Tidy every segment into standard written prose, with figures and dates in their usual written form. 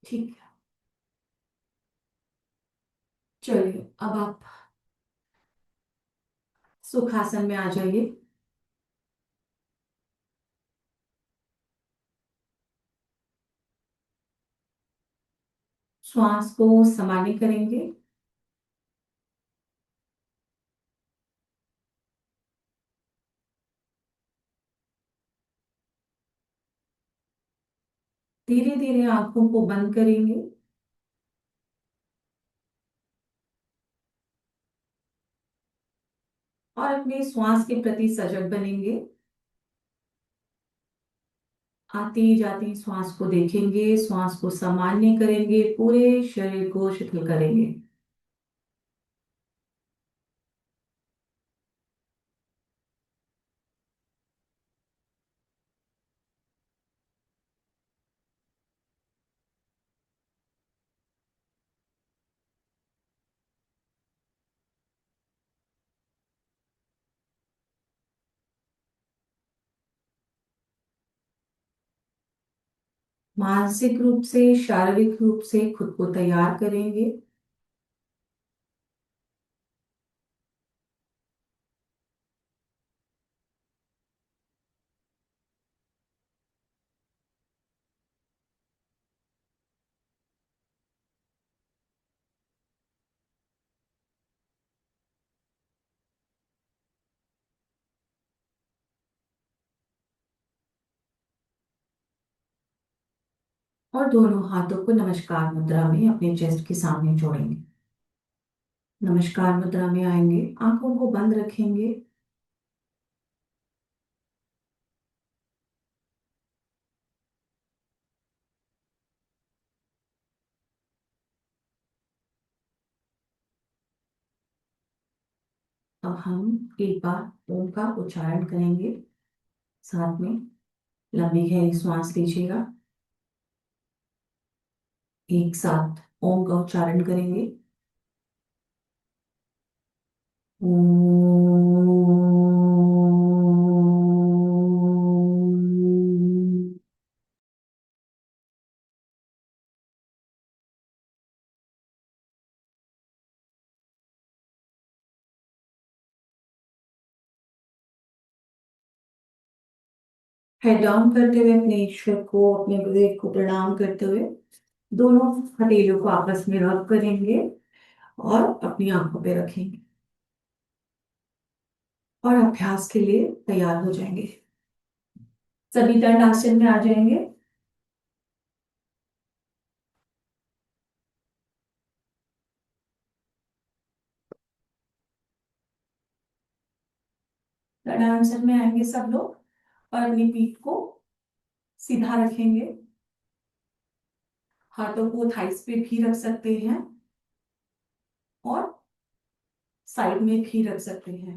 ठीक है। चलिए अब आप सुखासन में आ जाइए। श्वास को समाधि करेंगे। धीरे धीरे आंखों को बंद करेंगे और अपने श्वास के प्रति सजग बनेंगे। आती जाती श्वास को देखेंगे, श्वास को सामान्य करेंगे, पूरे शरीर को शिथिल करेंगे। मानसिक रूप से, शारीरिक रूप से खुद को तैयार करेंगे। और दोनों हाथों को नमस्कार मुद्रा में अपने चेस्ट के सामने जोड़ेंगे। नमस्कार मुद्रा में आएंगे, आंखों को बंद रखेंगे। अब हम एक बार ओम का उच्चारण करेंगे। साथ में लंबी गहरी सांस लीजिएगा। एक साथ ओम का उच्चारण करेंगे। ओम। हेड डाउन करते हुए अपने ईश्वर को, अपने गुरुदेव को प्रणाम करते हुए दोनों हथेलियों को आपस में रब करेंगे और अपनी आंखों पे रखेंगे और अभ्यास के लिए तैयार हो जाएंगे। सभी दंड आसन में आ जाएंगे। दंड आसन में आएंगे सब लोग और अपनी पीठ को सीधा रखेंगे। हाथों को थाइस पे भी रख सकते हैं और साइड में भी रख सकते हैं,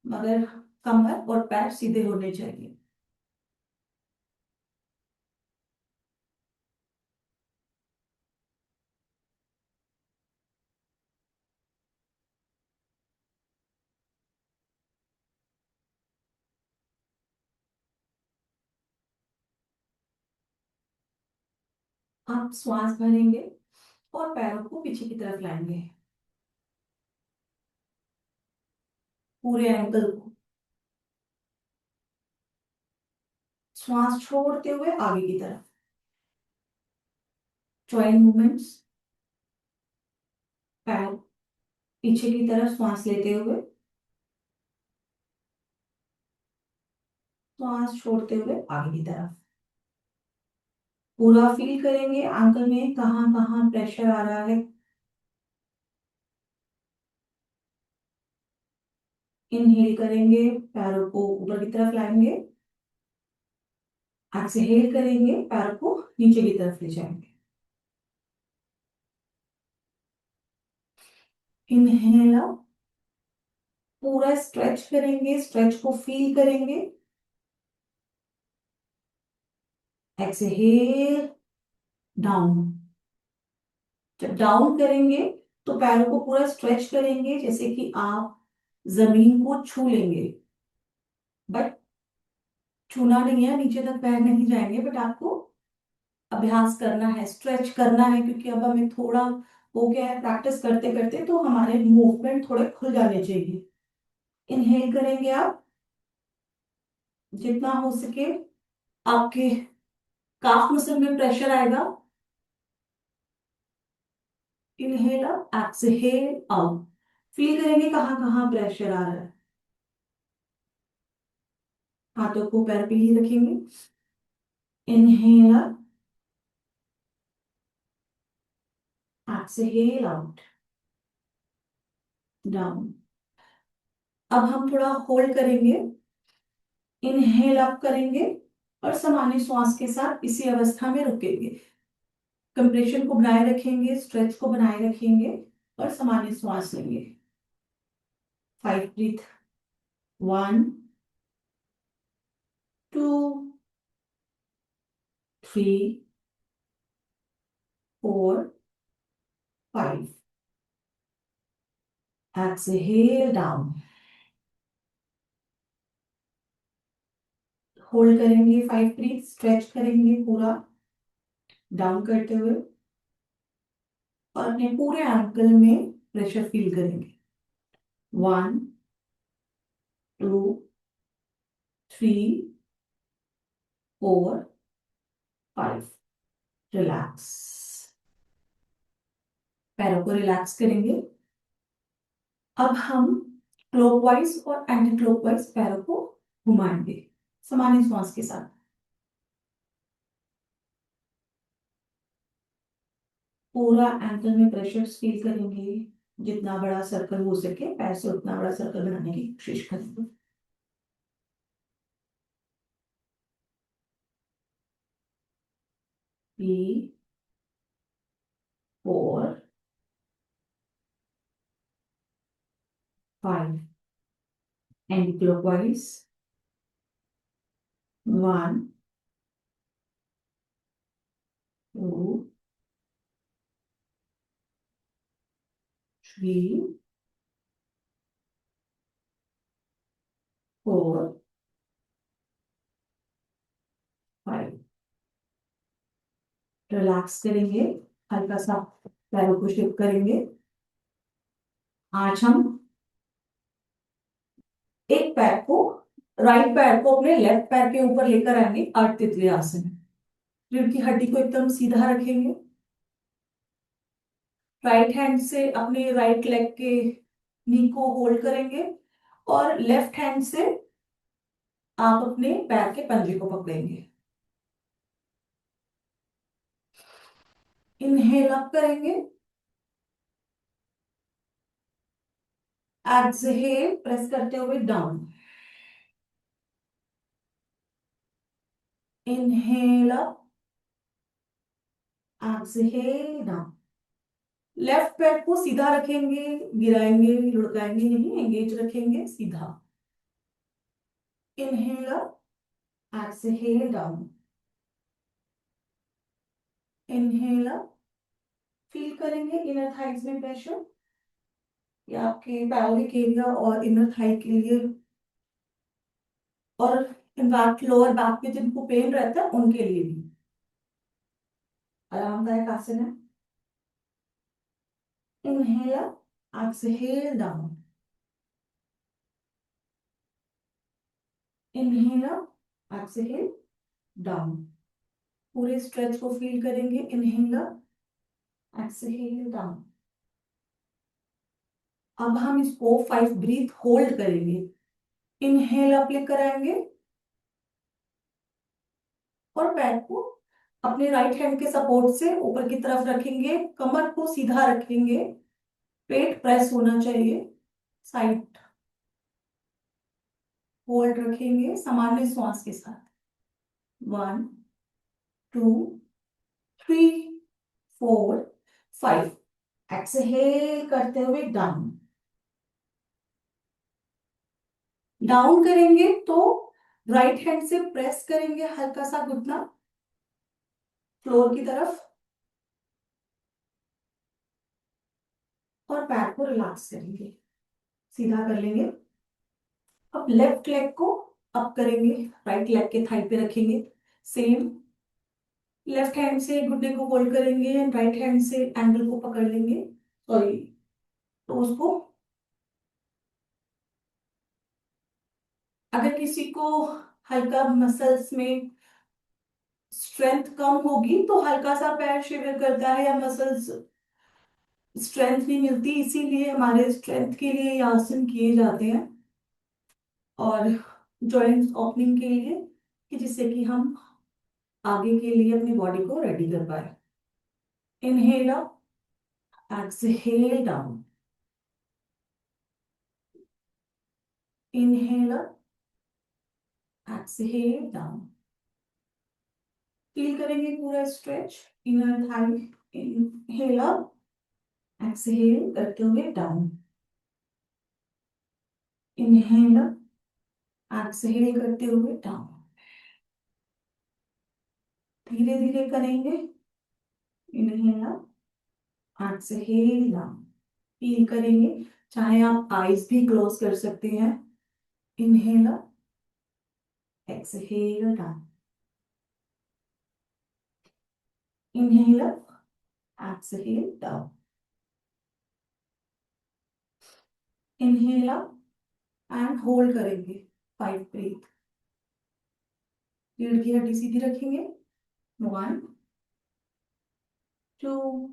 मगर कमर और पैर सीधे होने चाहिए। आप श्वास भरेंगे और पैरों को पीछे की तरफ लाएंगे। पूरे एंकल को श्वास छोड़ते हुए आगे की तरफ। Joint movements. पैर पीछे की तरफ श्वास लेते हुए, श्वास छोड़ते हुए आगे की तरफ। पूरा फील करेंगे एंकल में कहाँ कहाँ प्रेशर आ रहा है। इनहेल करेंगे, पैरों को ऊपर की तरफ लाएंगे। एक्सहेल करेंगे, पैरों को नीचे की तरफ ले जाएंगे। इनहेल अप, पूरा स्ट्रेच करेंगे, स्ट्रेच को फील करेंगे। Exhale down. जब डाउन करेंगे तो पैरों को पूरा स्ट्रेच करेंगे जैसे कि आप जमीन को छू लेंगे, बट छूना नहीं है, नीचे तक पैर नहीं जाएंगे, बट आपको अभ्यास करना है, स्ट्रेच करना है, क्योंकि अब हमें थोड़ा हो गया है प्रैक्टिस करते करते, तो हमारे मूवमेंट थोड़े खुल जाने चाहिए। इनहेल करेंगे आप जितना हो सके, आपके काफ मसल में प्रेशर आएगा। Inhale up, exhale out. Feel करेंगे कहाँ कहाँ प्रेशर आ रहा है। हाथों को पैर पे ही रखेंगे। Inhale up, exhale out, down. अब हम थोड़ा होल्ड करेंगे। इनहेल अप करेंगे और सामान्य श्वास के साथ इसी अवस्था में रुकेंगे। कंप्रेशन को बनाए रखेंगे, स्ट्रेच को बनाए रखेंगे और सामान्य श्वास लेंगे। 5 ब्रीथ। 1 2 3 4 5। Exhale down. होल्ड करेंगे 5 ब्रीथ, स्ट्रेच करेंगे पूरा डाउन करते हुए और अपने पूरे एंकल में प्रेशर फील करेंगे। 1 2 3 4 5। रिलैक्स। पैरों को रिलैक्स करेंगे। अब हम क्लॉकवाइज और एंटी क्लॉकवाइज पैरों को घुमाएंगे सामान्य श्वास के साथ। पूरा एंकल में प्रेशर फील करेंगे। जितना बड़ा सर्कल हो सके पैर से उतना बड़ा सर्कल बनाने की कोशिश करेंगे। 3 4 5। Anti clockwise. 1 2 3 4 5। रिलैक्स करेंगे। हल्का सा पैरों को शिफ्ट करेंगे। आज हम एक पैर को, राइट पैर को अपने लेफ्ट पैर के ऊपर लेकर आएंगे अर्ध तितली आसन। रीढ़ की हड्डी को एकदम सीधा रखेंगे। राइट हैंड से अपने राइट लेग के नी को होल्ड करेंगे और लेफ्ट हैंड से आप अपने पैर के पंजे को पकड़ेंगे। इनहेल अप करेंगे। एक्सहेल प्रेस करते हुए down. Inhale up, exhale down. Left पैर को सीधा रखेंगे, गिराएंगे लुढ़काएंगे नहीं, एंगेज रखेंगे सीधा। Inhale up, exhale down. Inhale up. Feel करेंगे इनर थाइज में प्रेशर, या आपके पैल्विक एरिया और इनर थाई के लिए, और इनफैक्ट लोअर बैक पे जिनको पेन रहता है उनके लिए भी आरामदायक आसन है। Inhale up, exhale down. Inhale up, exhale down. पूरे स्ट्रेच को फील करेंगे। Inhale up, exhale down. अब हम इसको 5 ब्रीथ होल्ड करेंगे। इनहेल अप लेकर आएंगे और पैर को अपने राइट हैंड के सपोर्ट से ऊपर की तरफ रखेंगे, कमर को सीधा रखेंगे, पेट प्रेस होना चाहिए, साइड होल्ड रखेंगे सामान्य श्वास के साथ। 1 2 3 4 5। एक्सहेल करते हुए डाउन। डाउन करेंगे तो राइट हैंड से प्रेस करेंगे हल्का सा घुटना फ्लोर की तरफ और पैर को रिलैक्स करेंगे, सीधा कर लेंगे। अब लेफ्ट लेग को अप करेंगे, राइट लेग के थाई पे रखेंगे। सेम लेफ्ट हैंड से घुटने को होल्ड करेंगे एंड राइट हैंड से एंगल को पकड़ लेंगे, सॉरी, टोज को। अगर किसी को हल्का मसल्स में स्ट्रेंथ कम होगी तो हल्का सा पैर शिवर करता है, या मसल्स स्ट्रेंथ नहीं मिलती, इसीलिए हमारे स्ट्रेंथ के लिए ये आसन किए जाते हैं, और जॉइंट्स ओपनिंग के लिए, कि जिससे कि हम आगे के लिए अपनी बॉडी को रेडी कर पाए। Inhale up, exhale down, inhale up, exhale down. Feel करेंगे पूरा stretch, inner thigh, inhale up, exhale करते हुए डाउन, इनहेल अप, एक्सहेल करते हुए डाउन। धीरे धीरे करेंगे, inhale up, exhale down. Feel करेंगे, चाहे आप आईज भी क्लोज कर सकते हैं। Inhale up, exhale down, inhale up, exhale down, inhale up and hold करेंगे 5 ब्रीथ। रीढ़ की हड्डी सीधी रखेंगे, 1 2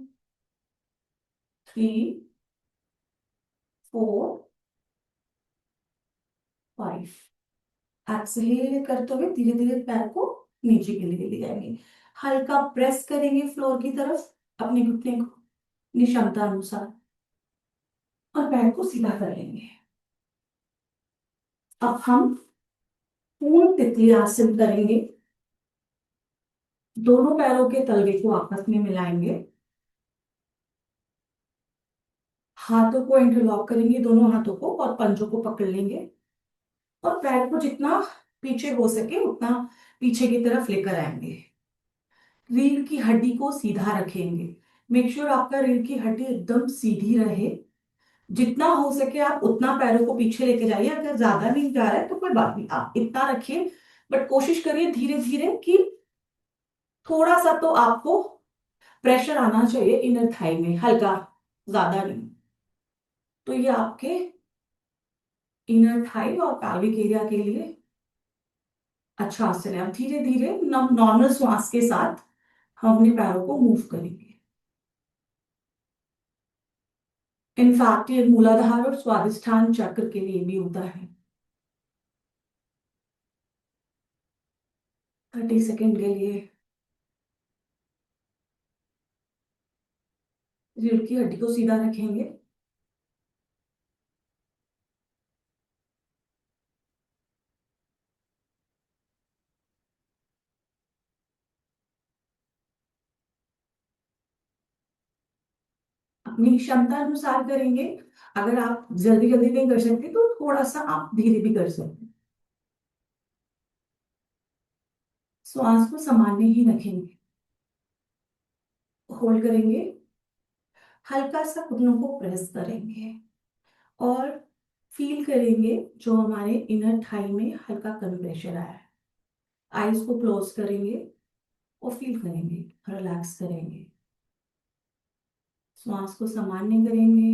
3 4 5। एक्सहेल करते हुए धीरे धीरे पैर को नीचे के लिए ले जाएंगे, हल्का प्रेस करेंगे फ्लोर की तरफ अपने घुटने को अपनी क्षमता अनुसार, और पैर को सीधा कर लेंगे। अब हम पूर्ण तितली आसन करेंगे। दोनों पैरों के तलवे को आपस में मिलाएंगे, हाथों को इंटरलॉक करेंगे, दोनों हाथों को, और पंजों को पकड़ लेंगे, और पैर को जितना पीछे हो सके उतना पीछे की तरफ लेकर आएंगे। रीढ़ की हड्डी को सीधा रखेंगे, मेक श्योर आपका रीढ़ की हड्डी एकदम सीधी रहे। जितना हो सके आप उतना पैरों को पीछे लेके जाइए, अगर ज्यादा नहीं जा रहा है तो कोई बात नहीं, आप इतना रखिए, बट कोशिश करिए धीरे धीरे कि थोड़ा सा तो आपको प्रेशर आना चाहिए इनर थाई में, हल्का, ज्यादा नहीं। तो ये आपके इनर थाई और पैल्विक एरिया के लिए अच्छा आसन है। अब धीरे धीरे नॉर्मल श्वास के साथ हम अपने पैरों को मूव करेंगे। इनफैक्ट ये मूलाधार और स्वादिष्ठान चक्र के लिए भी होता है। 30 सेकेंड के लिए रीढ़ की हड्डी को सीधा रखेंगे, अपनी क्षमता अनुसार करेंगे। अगर आप जल्दी जल्दी नहीं कर सकते तो थोड़ा सा आप धीरे भी कर सकते हैं। श्वास को सामान्य ही रखेंगे, होल्ड करेंगे, हल्का सा घुटनों को प्रेस करेंगे, और फील करेंगे जो हमारे इनर थाई में हल्का कंप्रेशन आया है। आईज को क्लोज करेंगे और फील करेंगे, रिलैक्स करेंगे, श्वास को सामान्य करेंगे।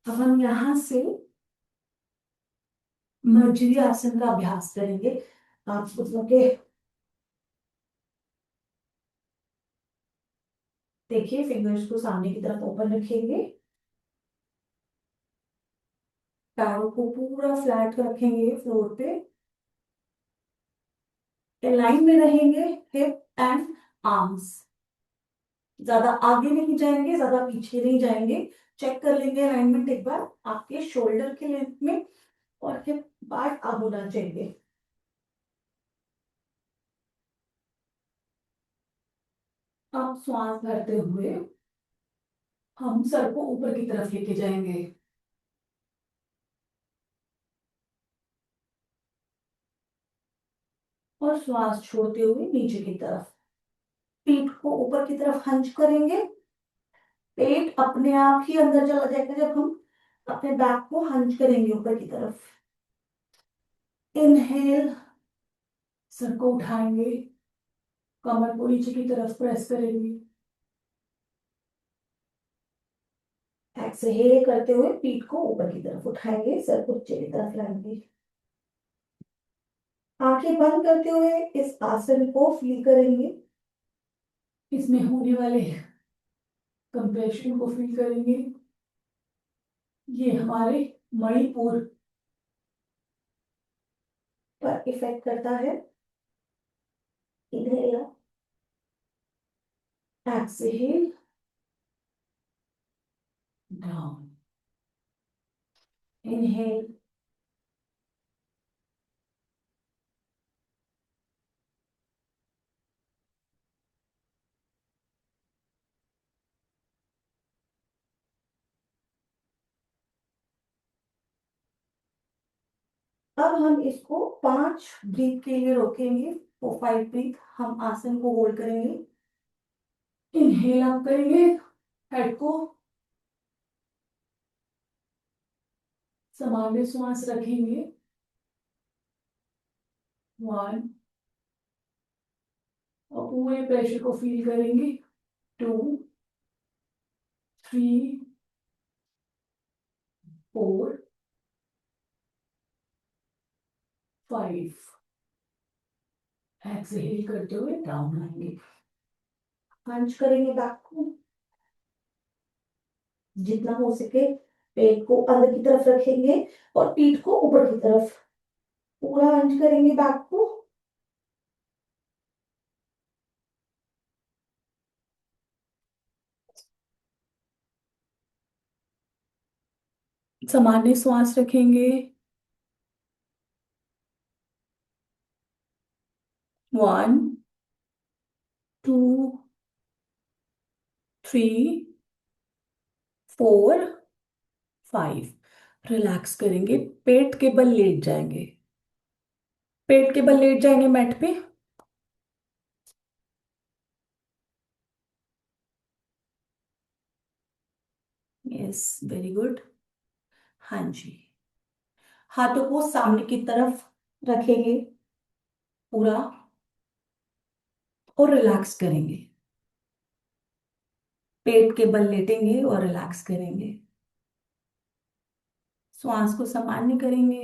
अब हम यहाँ से मर्जरी आसन का अभ्यास करेंगे। आप उसके देखिए, फिंगर्स को सामने की तरफ ओपन रखेंगे, पैरों को पूरा फ्लैट रखेंगे फ्लोर पे, लाइन में रहेंगे, हिप एंड आर्म्स, ज्यादा आगे नहीं जाएंगे, ज्यादा पीछे नहीं जाएंगे। चेक कर लेंगे अलाइनमेंट एक बार आपके शोल्डर के लेंथ में, और हिप पार्ट अब होना चाहिए। अब श्वास भरते हुए हम सर को ऊपर की तरफ लेके जाएंगे, और श्वास छोड़ते हुए नीचे की तरफ, पीठ को ऊपर की तरफ हंच करेंगे। पेट अपने आप ही अंदर चला जाएगा जब हम अपने बैक को हंच करेंगे ऊपर की तरफ। इनहेल, सर को उठाएंगे, कमर को नीचे की तरफ प्रेस करेंगे। एक्सहेल करते हुए पीठ को ऊपर की तरफ उठाएंगे, सर को नीचे की तरफ लाएंगे। आंखें बंद करते हुए इस आसन को फील करेंगे, इसमें होने वाले कंप्रेशन को फील करेंगे। ये हमारे मणिपुर पर इफेक्ट करता है। इनहेल, एक्सहेल, डाउन, इनहेल, अब हम इसको 5 ब्रीथ के लिए रोकेंगे। 5 ब्रीथ हम आसन को होल्ड करेंगे। इनहेल आप करेंगे, हेड को सामान्य श्वास रखेंगे। 1, और पूरे प्रेशर को फील करेंगे। 2, 3, 4, 5। एक्सहेल करते हुए डाउन आएंगे। पंच करेंगे बैक को, जितना हो सके पेट को अंदर की तरफ रखेंगे और पीठ को ऊपर की तरफ। पूरा अंच करेंगे बैक को। सामान्य श्वास रखेंगे। 1, 2, 3, 4, 5। रिलैक्स करेंगे, पेट के बल लेट जाएंगे। पेट के बल लेट जाएंगे मैट पे। Yes, very good. हाँ जी। हाथों को सामने की तरफ रखेंगे पूरा, और रिलैक्स करेंगे। पेट के बल लेटेंगे और रिलैक्स करेंगे। श्वास को सामान्य करेंगे।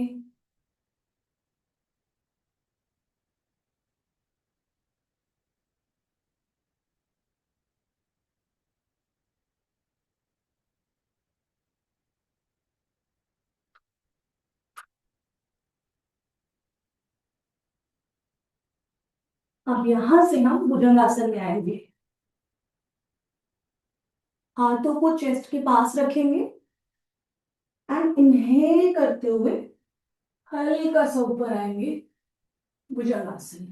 अब यहां से हम भुजंगासन में आएंगे। हाथों को चेस्ट के पास रखेंगे एंड इनहेल करते हुए हल्का सा ऊपर आएंगे, भुजंगासन।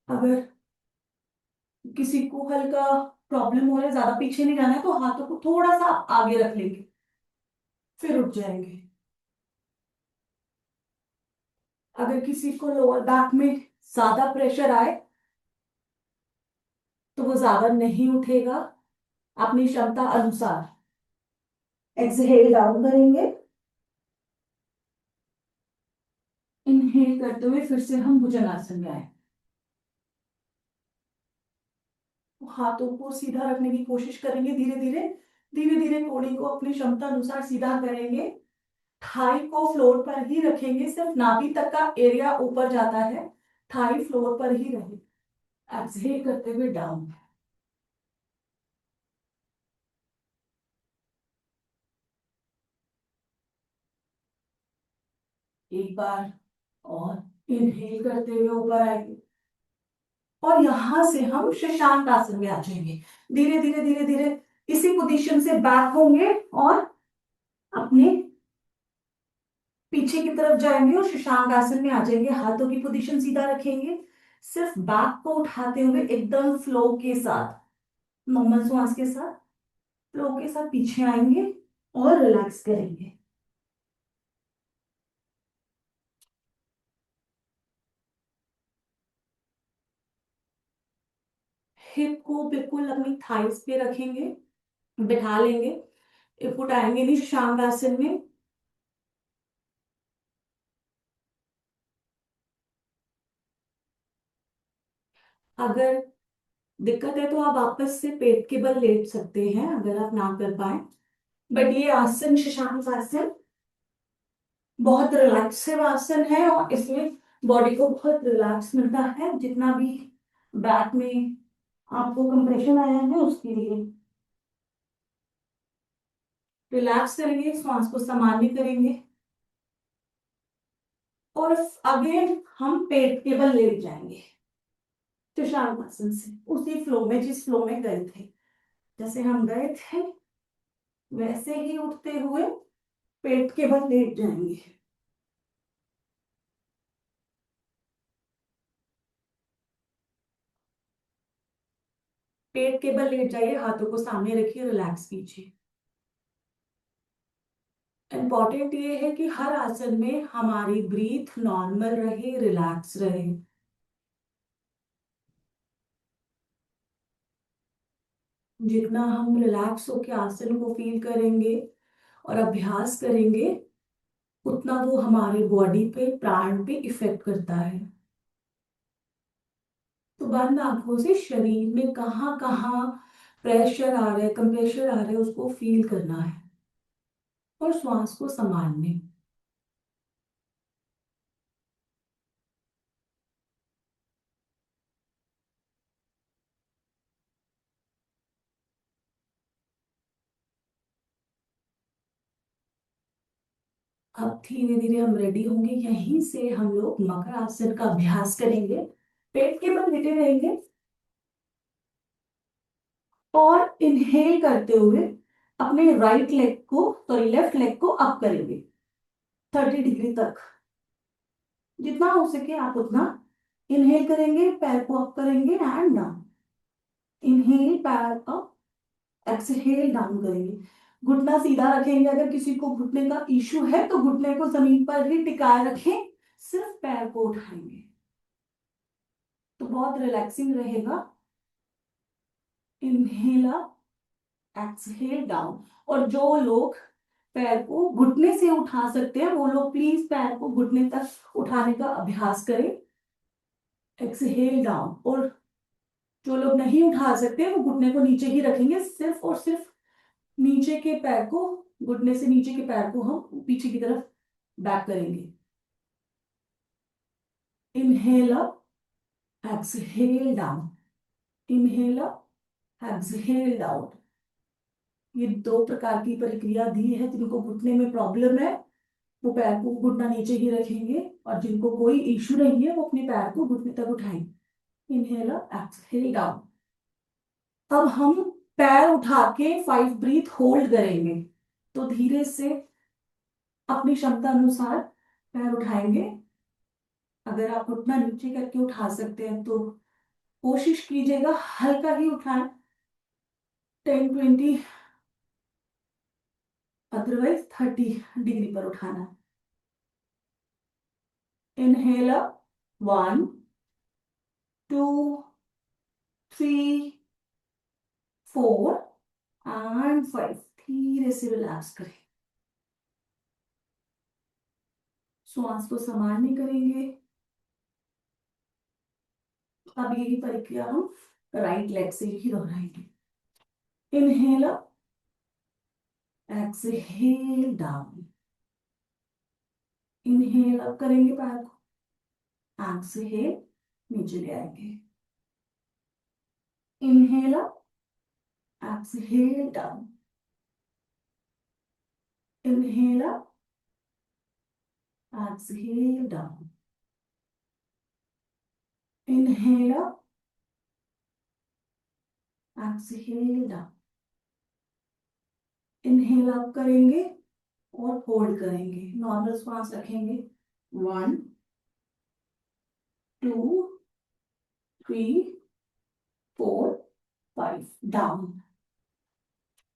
अगर किसी को हल्का प्रॉब्लम हो रहा है, ज्यादा पीछे नहीं जाना है, तो हाथों को थोड़ा सा आगे रख लेंगे, फिर उठ जाएंगे। अगर किसी को लोअर बैक में ज्यादा प्रेशर आए तो वो ज्यादा नहीं उठेगा, अपनी क्षमता अनुसार एक्सहेल डाउन करेंगे। इनहेल करते हुए फिर से हम भुजंगासन में आए। हाथों को सीधा रखने की कोशिश करेंगे, धीरे धीरे धीरे धीरे कोड़ी को अपनी क्षमता अनुसार सीधा करेंगे। थाई को फ्लोर पर ही रखेंगे, सिर्फ नाभि तक का एरिया ऊपर जाता है, थाई फ्लोर पर ही रहे। एक्सहेल करते हुए डाउन। एक बार और, इनहेल करते हुए ऊपर आएंगे, और यहां से हम शशांक आसन में आ जाएंगे। धीरे धीरे धीरे धीरे इसी पोजीशन से बैक होंगे और अपने पीछे की तरफ जाएंगे और शशांक आसन में आ जाएंगे। हाथों की पोजीशन सीधा रखेंगे, सिर्फ बैक को उठाते हुए एकदम फ्लो के साथ, नॉर्मल श्वास के साथ फ्लो के साथ पीछे आएंगे और रिलैक्स करेंगे। हिप को बिल्कुल अपनी थाइस पे रखेंगे, बिठा लेंगे। हिप उठाएंगे नहीं, शशांक आसन में। अगर दिक्कत है तो आप वापस से पेट के बल लेट सकते हैं अगर आप ना कर पाए। बट ये आसन शशांक आसन बहुत रिलैक्सिव आसन है और इसमें बॉडी को बहुत रिलैक्स मिलता है, जितना भी बैक में आपको कंप्रेशन आया है उसके लिए रिलैक्स करेंगे, श्वास को सामान्य करेंगे और अगेन हम पेट के बल लेट जाएंगे शशांक आसन से, उसी फ्लो में जिस फ्लो में गए थे। जैसे हम गए थे वैसे ही उठते हुए पेट के बल लेट जाएंगे। पेट के बल लेट जाइए, हाथों को सामने रखिए, रिलैक्स कीजिए। इम्पॉर्टेंट ये है कि हर आसन में हमारी ब्रीथ नॉर्मल रहे, रिलैक्स रहे। जितना हम रिलैक्स होकर आसन को फील करेंगे और अभ्यास करेंगे उतना वो हमारे बॉडी पे, प्राण पे इफेक्ट करता है। तो बंद आंखों से शरीर में कहाँ कहाँ प्रेशर आ रहा है, कंप्रेशर आ रहा है, उसको फील करना है और श्वास को संभालने। अब धीरे धीरे हम रेडी होंगे, यहीं से हम लोग मकर आसन का अभ्यास करेंगे। पेट के बल लेटे रहेंगे और इनहेल करते हुए अपने राइट लेग को, सॉरी लेफ्ट लेग को अप करेंगे 30 डिग्री तक। जितना हो सके आप उतना इनहेल करेंगे, पैर को अप करेंगे एंड डाउन। इनहेल, पैर अप, एक्सहेल, डाउन करेंगे। घुटना सीधा रखेंगे, अगर किसी को घुटने का इशू है तो घुटने को जमीन पर ही टिकाए रखें, सिर्फ पैर को उठाएंगे तो बहुत रिलैक्सिंग रहेगा। Inhale up, exhale down. और जो लोग पैर को घुटने से उठा सकते हैं वो लोग प्लीज पैर को घुटने तक उठाने का अभ्यास करें, एक्सहेल डाउन। और जो लोग नहीं उठा सकते वो घुटने को नीचे ही रखेंगे, सिर्फ और सिर्फ नीचे के पैर को, घुटने से नीचे के पैर को हम पीछे की तरफ बैक करेंगे। Inhale up, exhale down, inhale up, exhale down. ये 2 प्रकार की प्रक्रिया दी है। जिनको घुटने में प्रॉब्लम है वो पैर को घुटना नीचे ही रखेंगे और जिनको कोई इश्यू नहीं है वो अपने पैर को घुटने तक उठाएंगे। Inhale up, exhale down. अब हम पैर उठा के 5 ब्रीथ होल्ड करेंगे। तो धीरे से अपनी क्षमता अनुसार पैर उठाएंगे। अगर आप घुटना नीचे करके उठा सकते हैं तो कोशिश कीजिएगा हल्का ही उठाएं, 10-20, अदरवाइज 30 डिग्री पर उठाना। Inhale up, 1, 2, 3, 4 and 5। धीरे से रिलैक्स करें, श्वास को सामान्य करेंगे। अब यही प्रक्रिया हम राइट लेग से ही दोहराएंगे। Inhale up, exhale down. Inhale up करेंगे पैर को, एक्सहेल नीचे ले आएंगे। Inhale up, exhale down. Inhale up, exhale down. Inhale up, exhale down. Inhale up करेंगे और होल्ड करेंगे, नॉर्मल श्वास रखेंगे। 1, 2, 3, 4, 5, डाउन।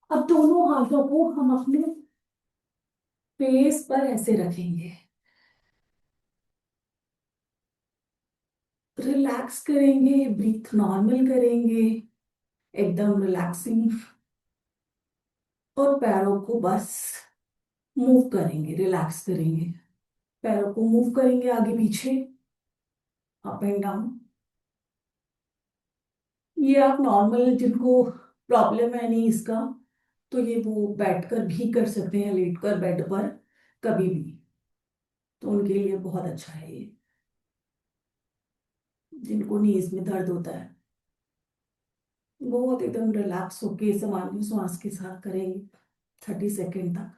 अब दोनों हाथों को हम अपने फेस पर ऐसे रखेंगे, रिलैक्स करेंगे, ब्रीथ नॉर्मल करेंगे, एकदम रिलैक्सिंग। और पैरों को बस मूव करेंगे, रिलैक्स करेंगे। पैरों को मूव करेंगे आगे पीछे, अप एंड डाउन। ये आप नॉर्मल जिनको प्रॉब्लम है नहीं इसका, तो ये वो बैठकर भी कर सकते हैं, लेटकर बेड पर कभी भी। तो उनके लिए बहुत अच्छा है ये, जिनको नीज में दर्द होता है। बहुत एकदम रिलैक्स होके सामान्य श्वास के साथ करेंगे 30 सेकेंड तक।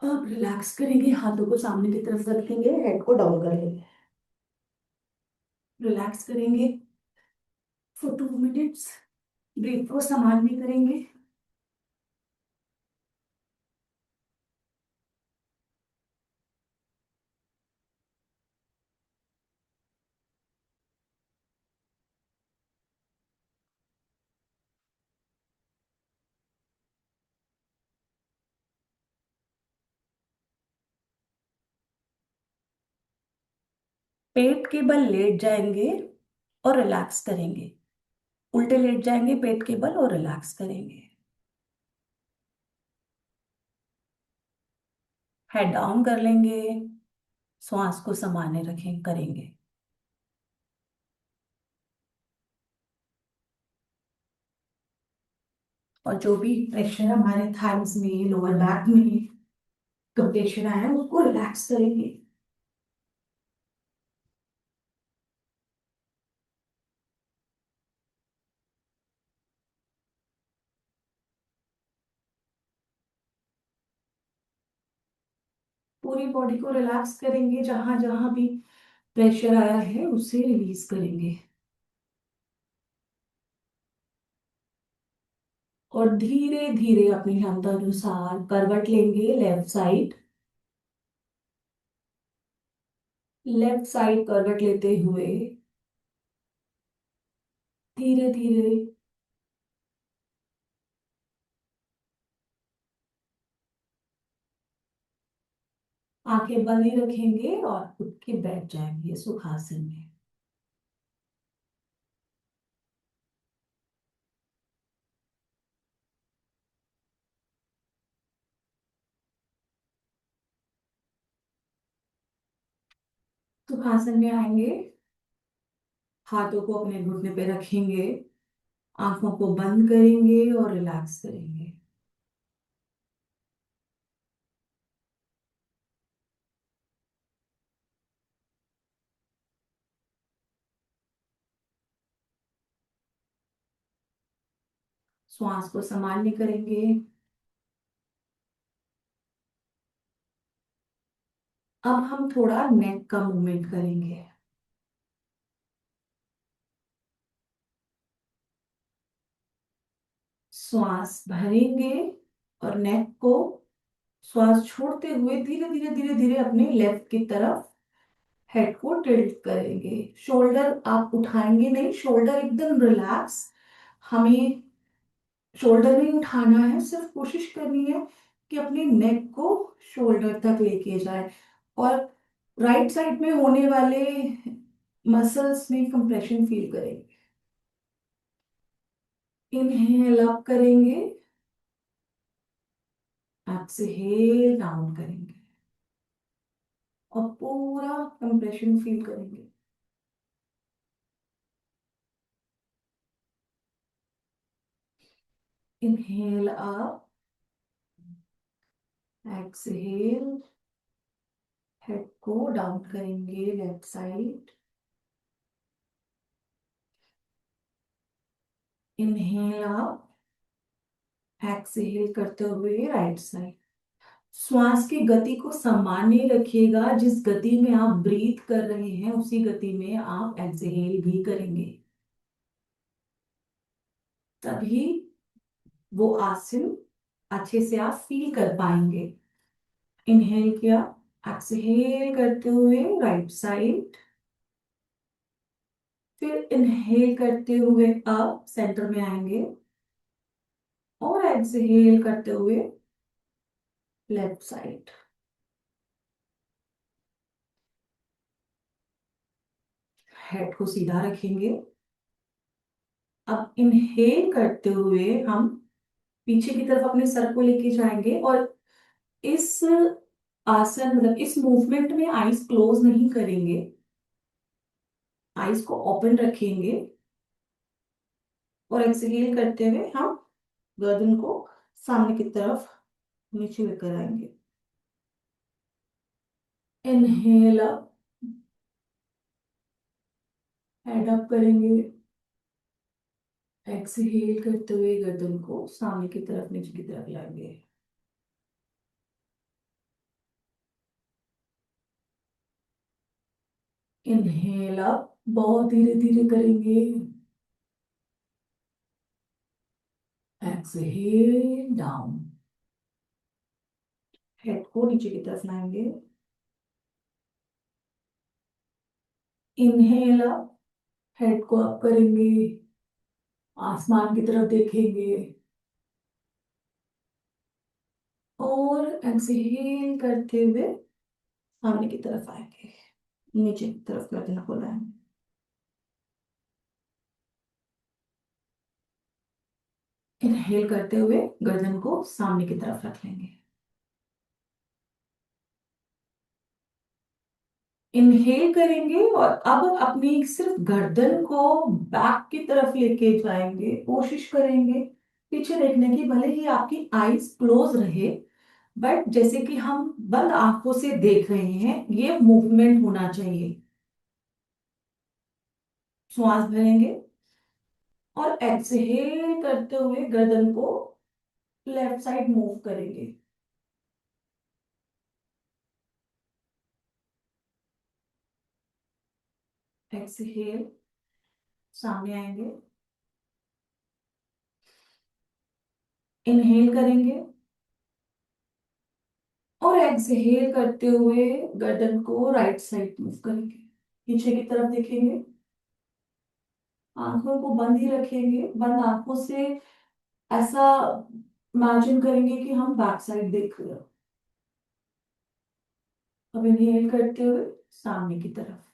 अब रिलैक्स करेंगे, हाथों को सामने की तरफ रखेंगे, हेड को डाउन करेंगे। रिलैक्स करेंगे फॉर 2 मिनट्स। ब्रीथ को सामान्य करेंगे। पेट के बल लेट जाएंगे और रिलैक्स करेंगे। उल्टे लेट जाएंगे पेट के बल और रिलैक्स करेंगे। हेड डाउन कर लेंगे। श्वास को सामान्य रखें करेंगे। और जो भी प्रेशर हमारे थाइस में, लोअर बैक में कंप्रेशन आया है, उसको रिलैक्स करेंगे। पूरी बॉडी को रिलैक्स करेंगे, जहां जहां भी प्रेशर आया है उसे रिलीज करेंगे। और धीरे धीरे अपनी क्षमता अनुसार करवट लेंगे लेफ्ट साइड। लेफ्ट साइड करवट लेते हुए धीरे धीरे आंखें बंद ही रखेंगे और उठ के बैठ जाएंगे सुखासन में। सुखासन में आएंगे, हाथों को अपने घुटने पे रखेंगे, आंखों को बंद करेंगे और रिलैक्स करेंगे। श्वास को सामान्य करेंगे। अब हम थोड़ा नेक का मूवमेंट करेंगे। श्वास भरेंगे और नेक को श्वास छोड़ते हुए धीरे धीरे धीरे धीरे अपने लेफ्ट की तरफ हेड को टिल्ट करेंगे। शोल्डर आप उठाएंगे नहीं, शोल्डर एकदम रिलैक्स। हमें शोल्डर नहीं उठाना है, सिर्फ कोशिश करनी है कि अपने नेक को शोल्डर तक लेके जाए। और राइट साइड में होने वाले मसल्स में कंप्रेशन फील करेंगे। इनहेल अप करेंगे, एक्सहेल डाउन करेंगे और पूरा कंप्रेशन फील करेंगे। इनहेल अप, एक्सहेल, हेड को डाउन करेंगे left side. Inhale up, exhale करते हुए राइट साइड। श्वास की गति को सामान्य रखिएगा, जिस गति में आप ब्रीथ कर रहे हैं उसी गति में आप एक्सहेल भी करेंगे, तभी वो आसन अच्छे से आप फील कर पाएंगे। इनहेल किया, एक्सहेल करते हुए राइट साइड। फिर इनहेल करते हुए अप सेंटर में आएंगे और एक्सहेल करते हुए लेफ्ट साइड। हेड को सीधा रखेंगे। अब इनहेल करते हुए हम पीछे की तरफ अपने सर को लेके जाएंगे, और इस आसन मतलब इस मूवमेंट में आईज क्लोज नहीं करेंगे, आईज को ओपन रखेंगे, और एक्सहेल करते हुए हम गर्दन को सामने की तरफ नीचे लेकर आएंगे। इनहेल अप, हेड अप करेंगे, एक्सहेल करते हुए गर्दन को सामने की तरफ नीचे की तरफ लाएंगे। इनहेल अप, बहुत धीरे धीरे करेंगे, एक्सहेल डाउन, हेड को नीचे की तरफ लाएंगे। इनहेल अप, हेड को अप करेंगे, आसमान की तरफ देखेंगे, और एक्सहेल करते हुए सामने की तरफ आएंगे, नीचे की तरफ गर्दन को लाएंगे। इनहेल करते हुए गर्दन को सामने की तरफ रख लेंगे। इनहेल करेंगे और अब अपनी सिर्फ गर्दन को बैक की तरफ लेके जाएंगे, कोशिश करेंगे पीछे देखने की, भले ही आपकी आईज क्लोज रहे, बट जैसे कि हम बंद आंखों से देख रहे हैं, ये मूवमेंट होना चाहिए। श्वास भरेंगे और एक्सहेल करते हुए गर्दन को लेफ्ट साइड मूव करेंगे। एक्सहेल, सामने आएंगे, इनहेल करेंगे और एक्सहेल करते हुए गर्दन को राइट साइड मूव करेंगे, पीछे की तरफ देखेंगे, आंखों को बंद ही रखेंगे, बंद आंखों से ऐसा इमेजिन करेंगे कि हम बैक साइड देख रहे हो। अब इनहेल करते हुए सामने की तरफ।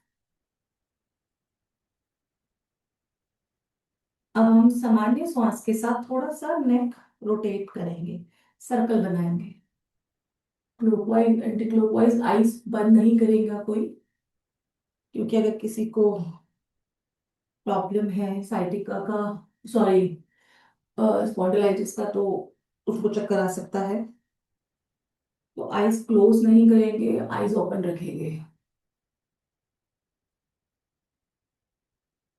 अब हम सामान्य श्वास के साथ थोड़ा सा नेक रोटेट करेंगे, सर्कल बनाएंगे, क्लॉकवाइज एंटी क्लॉकवाइज, आईज बंद नहीं करेगा कोई, क्योंकि अगर किसी को प्रॉब्लम है साइटिका का, सॉरी स्पॉन्डिलाइटिस का, तो उसको चक्कर आ सकता है। तो आईज क्लोज नहीं करेंगे, आईज ओपन रखेंगे,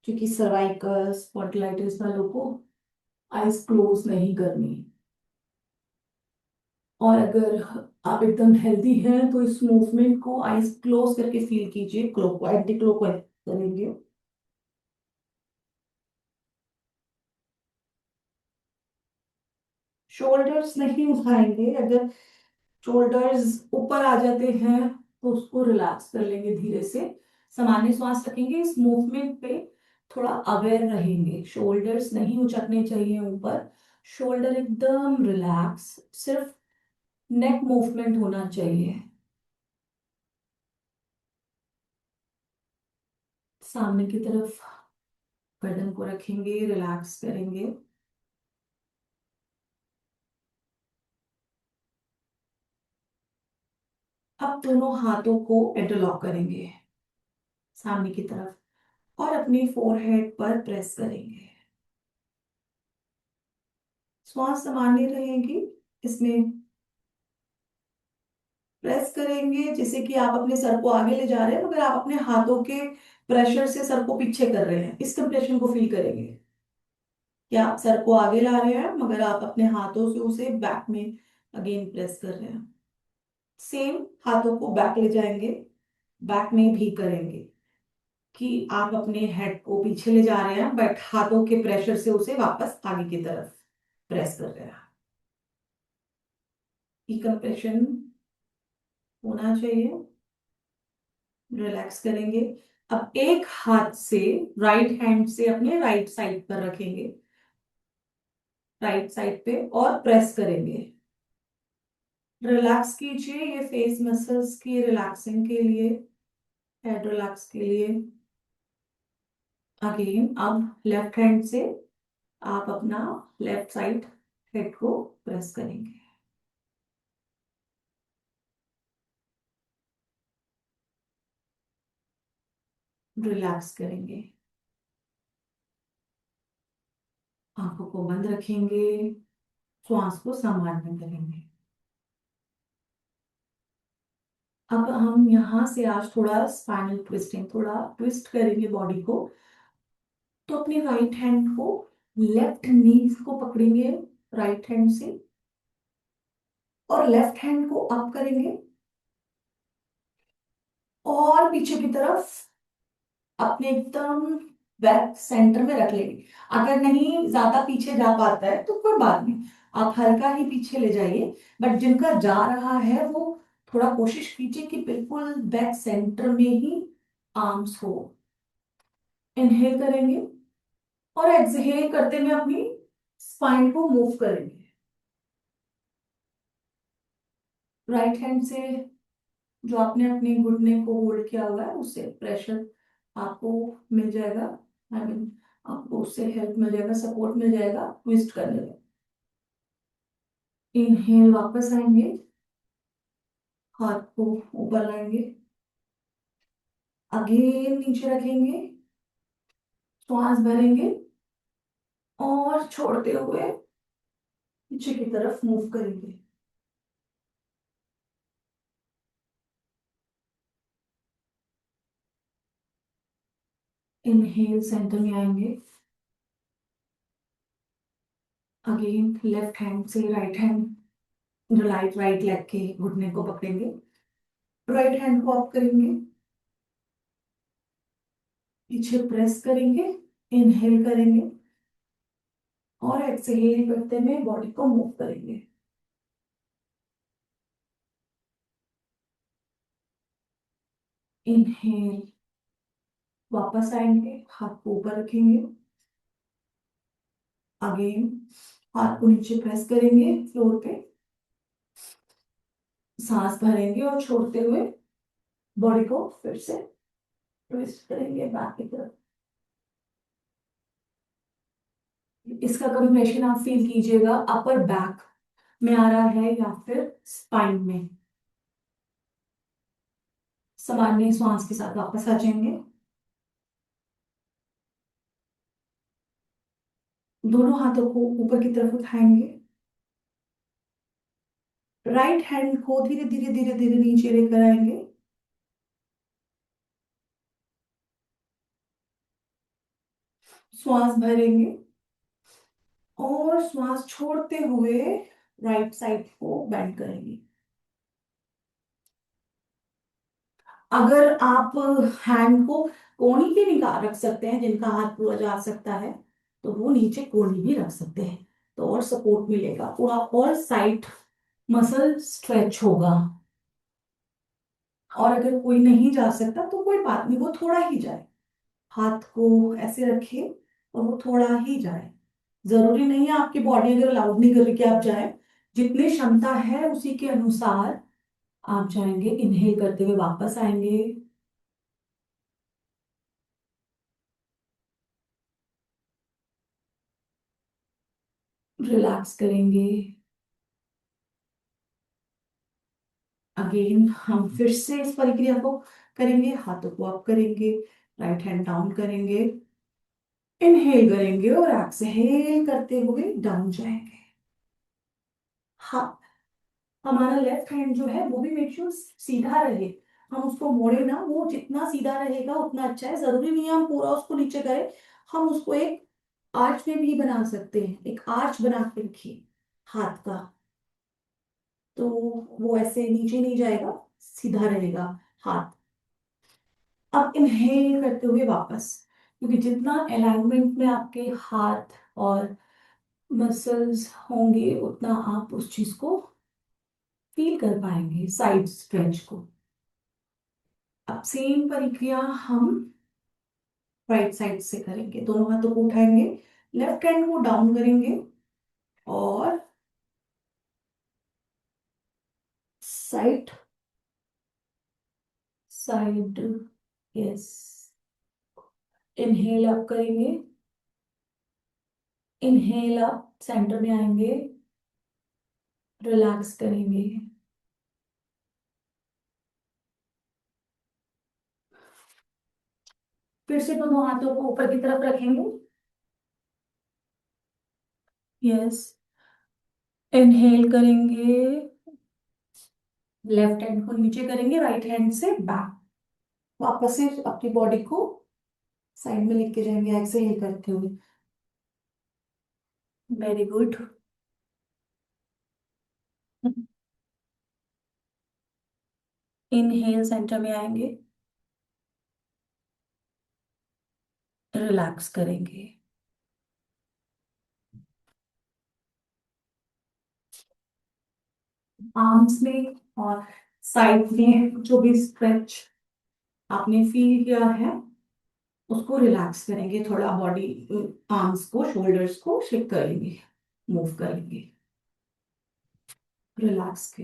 क्योंकि सर्वाइकल स्पॉन्डिलाइटिस वालों को आईज क्लोज नहीं करनी। और अगर आप एकदम हेल्दी हैं तो इस मूवमेंट को आईज क्लोज करके फील कीजिए, क्लॉकवाइज एंटी क्लॉकवाइज करेंगे। शोल्डर्स नहीं उठाएंगे, अगर शोल्डर्स ऊपर आ जाते हैं तो उसको रिलैक्स कर लेंगे धीरे से, सामान्य श्वास रखेंगे, इस मूवमेंट पे थोड़ा अवेयर रहेंगे, शोल्डर्स नहीं उचकने चाहिए ऊपर, शोल्डर एकदम रिलैक्स, सिर्फ नेक मूवमेंट होना चाहिए। सामने की तरफ गर्दन को रखेंगे, रिलैक्स करेंगे। अब दोनों हाथों को इंटरलॉक करेंगे सामने की तरफ और अपनी फोरहेड पर प्रेस करेंगे। श्वास सामान्य रहेगी, इसमें प्रेस करेंगे जैसे कि आप अपने सर को आगे ले जा रहे हैं, मगर आप अपने हाथों के प्रेशर से सर को पीछे कर रहे हैं, इस कंप्रेशन को फील करेंगे कि आप सर को आगे ला रहे हैं मगर आप अपने हाथों से उसे बैक में अगेन प्रेस कर रहे हैं। सेम हाथों को बैक ले जाएंगे, बैक में भी करेंगे कि आप अपने हेड को पीछे ले जा रहे हैं बट हाथों के प्रेशर से उसे वापस आगे की तरफ प्रेस कर रहे हैं। ये कंप्रेशन होना चाहिए। रिलैक्स करेंगे। अब एक हाथ से राइट हैंड से अपने राइट साइड पर रखेंगे, राइट साइड पे, और प्रेस करेंगे। रिलैक्स कीजिए, ये फेस मसल्स की रिलैक्सिंग के लिए, हेड रिलैक्स के लिए। अगेन अब लेफ्ट हैंड से आप अपना लेफ्ट साइड हेड को प्रेस करेंगे। रिलैक्स करेंगे। आंखों को बंद रखेंगे। श्वास को संभालने करेंगे। अब हम यहाँ से आज थोड़ा स्पाइनल ट्विस्टिंग, थोड़ा ट्विस्ट करेंगे बॉडी को। तो अपने राइट हैंड को लेफ्ट नीज को पकड़ेंगे राइट हैंड से, और लेफ्ट हैंड को अप करेंगे और पीछे की तरफ अपने एकदम बैक सेंटर में रख लेंगे। अगर नहीं ज्यादा पीछे जा पाता है तो कोई बात नहीं, आप हल्का ही पीछे ले जाइए। बट जिनका जा रहा है वो थोड़ा कोशिश कीजिए कि बिल्कुल बैक सेंटर में ही आर्म्स हो। इनहेल करेंगे और एक्सहेल करते हुए अपनी स्पाइन को मूव करेंगे। राइट हैंड से जो आपने अपने घुटने को होल्ड किया हुआ है उससे प्रेशर आपको मिल जाएगा। आई मीन आपको उससे हेल्प मिल जाएगा, सपोर्ट मिल जाएगा ट्विस्ट करने में। इनहेल वापस आएंगे, हाथ को ऊपर लाएंगे, अगेन नीचे रखेंगे, श्वास भरेंगे और छोड़ते हुए पीछे की तरफ मूव करेंगे। इनहेल सेंटर में आएंगे, अगेन लेफ्ट हैंड से right hand, right right leg के घुटने को पकड़ेंगे, राइट हैंड को अप करेंगे, पीछे प्रेस करेंगे, इनहेल करेंगे और एक्सहेल करते हुए बॉडी को मूव करेंगे। इनहेल वापस आएंगे, हाथ को ऊपर रखेंगे, अगेन हाथ को नीचे प्रेस करेंगे फ्लोर पे, सांस भरेंगे और छोड़ते हुए बॉडी को फिर से ट्विस्ट करेंगे बैक की तरफ। इसका कंप्रेशन आप फील कीजिएगा अपर बैक में आ रहा है या फिर स्पाइन में। सामान्य श्वास के साथ वापस आ जाएंगे। दोनों हाथों को ऊपर की तरफ उठाएंगे, राइट हैंड को धीरे धीरे धीरे धीरे नीचे लेकर आएंगे, श्वास भरेंगे और श्वास छोड़ते हुए राइट साइड को बेंड करेंगे। अगर आप हैंड को कोहनी पे निकाल रख सकते हैं, जिनका हाथ पूरा जा सकता है तो वो नीचे कोहनी भी रख सकते हैं, तो और सपोर्ट मिलेगा पूरा और साइड मसल स्ट्रेच होगा। और अगर कोई नहीं जा सकता तो कोई बात नहीं, वो थोड़ा ही जाए, हाथ को ऐसे रखे और वो थोड़ा ही जाए। जरूरी नहीं है आपकी बॉडी अगर अलाउड नहीं कर रही कि आप जाए, जितनी क्षमता है उसी के अनुसार आप जाएंगे। इनहेल करते हुए वापस आएंगे, रिलैक्स करेंगे। अगेन हम फिर से इस प्रक्रिया को करेंगे, हाथों को अप करेंगे, राइट हैंड डाउन करेंगे, इनहेल करेंगे और एक्सहेल करते हुए डाउन जाएंगे। हाँ, हमारा लेफ्ट हैंड जो है वो भी मेक श्योर सीधा रहे, हम उसको मोड़े ना, वो जितना सीधा रहेगा उतना अच्छा है। जरूरी नहीं है हम पूरा उसको नीचे करें, हम उसको एक आर्च में भी बना सकते हैं, एक आर्च बना के रखिए हाथ का, तो वो ऐसे नीचे नहीं जाएगा, सीधा रहेगा हाथ। अब इनहेल करते हुए वापस, क्योंकि जितना अलाइनमेंट में आपके हाथ और मसल्स होंगे उतना आप उस चीज को फील कर पाएंगे, साइड स्ट्रेच को। अब सेम प्रक्रिया हम राइट साइड से करेंगे, दोनों हाथों को उठाएंगे, लेफ्ट हैंड को डाउन करेंगे और side side, yes, inhale up करेंगे, इनहेल आप सेंटर में आएंगे, रिलैक्स करेंगे। फिर से दोनों हाथों को ऊपर की तरफ रखेंगे। यस। इनहेल करेंगे, लेफ्ट हैंड को नीचे करेंगे, राइट हैंड से बैक। वापस से अपनी बॉडी को साइड में लेके जाएंगे एक्सहेल करते हुए। Very good. इनहेल सेंटर में आएंगे, रिलैक्स करेंगे। आर्म्स में और साइड में जो भी स्ट्रेच आपने फील किया है उसको रिलैक्स करेंगे, थोड़ा बॉडी, आर्म्स को, शोल्डर्स को शेक करेंगे, मूव करेंगे, रिलैक्स के।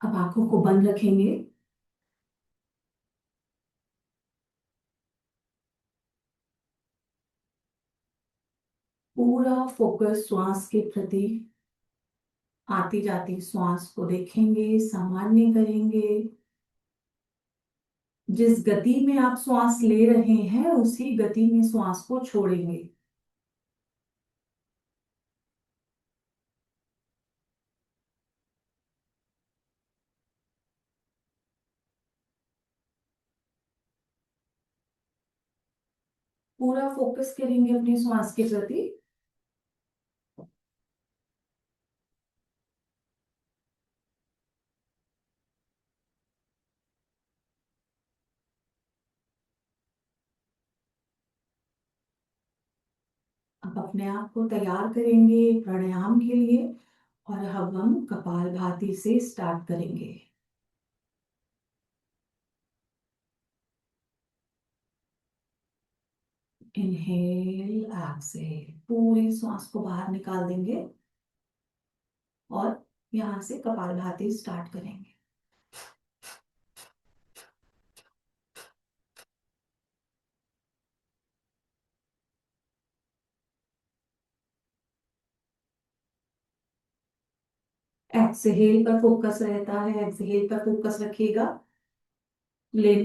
अब आंखों को बंद रखेंगे। पूरा फोकस श्वास के प्रति, आती जाती श्वास को देखेंगे, सामान्य करेंगे। जिस गति में आप श्वास ले रहे हैं उसी गति में श्वास को छोड़ेंगे। पूरा फोकस करेंगे अपनी श्वास के प्रति। अब अपने आप को तैयार करेंगे प्राणायाम के लिए, और अब हम कपालभाति से स्टार्ट करेंगे। इनहेल, एक्सहेल, पूरी सांस को बाहर निकाल देंगे और यहाँ से कपालभाति स्टार्ट करेंगे। एक्सहेल पर फोकस रहता है, एक्सहेल पर फोकस रखिएगा।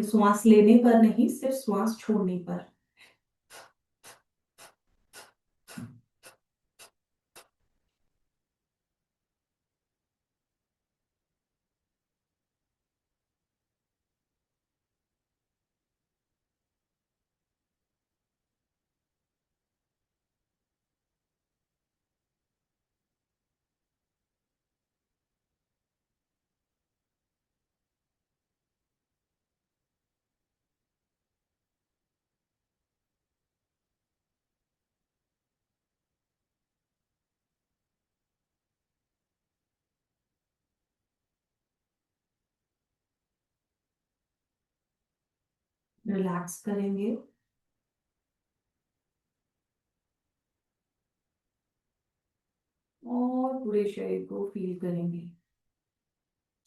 श्वास लेने पर नहीं, सिर्फ श्वास छोड़ने पर। रिलैक्स करेंगे और पूरे शरीर को फील करेंगे,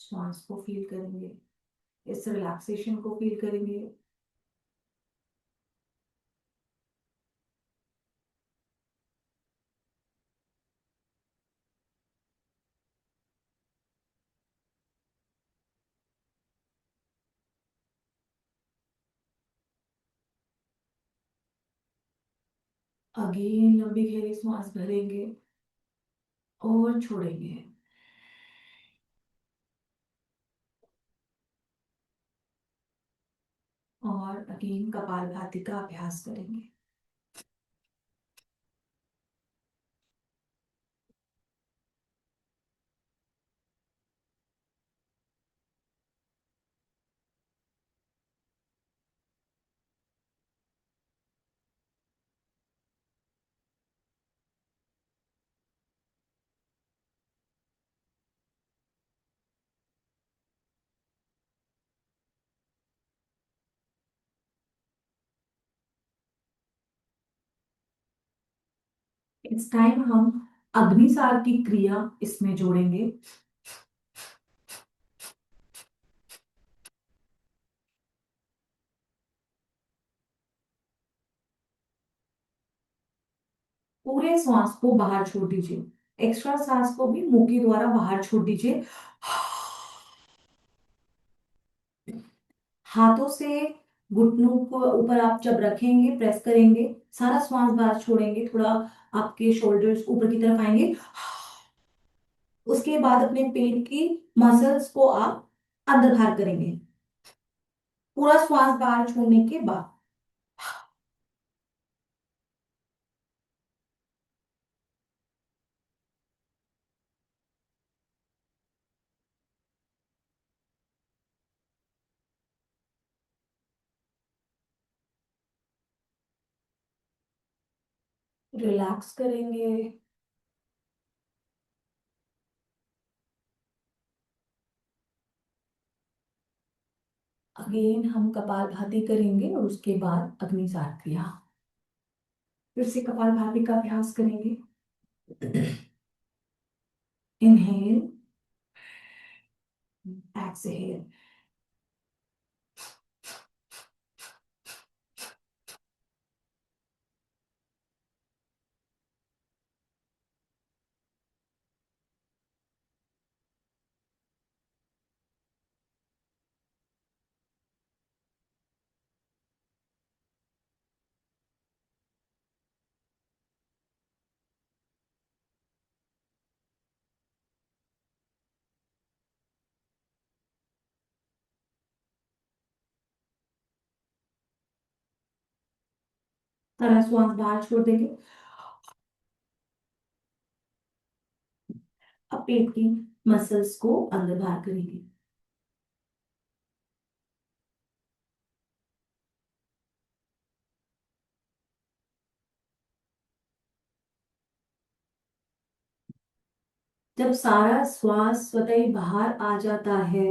श्वास को फील करेंगे, इस रिलैक्सेशन को फील करेंगे। अगेन लंबी गहरी सांस भरेंगे और छोड़ेंगे। और अगेन कपालभाति का अभ्यास करेंगे। इस टाइम हम अग्निसार की क्रिया इसमें जोड़ेंगे। पूरे श्वास को बाहर छोड़ दीजिए, एक्स्ट्रा सांस को भी मुंह के द्वारा बाहर छोड़ दीजिए। हाथों से घुटनों को ऊपर आप जब रखेंगे, प्रेस करेंगे, सारा श्वास बाहर छोड़ेंगे, थोड़ा आपके शोल्डर्स ऊपर की तरफ आएंगे। उसके बाद अपने पेट की मसल्स को आप अंदर बाहर करेंगे, पूरा श्वास बाहर छोड़ने के बाद। रिलैक्स करेंगे। अगेन हम कपालभाति करेंगे और उसके बाद अग्नि साथ क्रिया। फिर से कपालभाति का अभ्यास करेंगे। Inhale, exhale. सारा श्वास बाहर छोड़ देंगे। अब पेट की मसल्स को अंदर बाहर करेंगे। जब सारा श्वास स्वतः ही बाहर आ जाता है,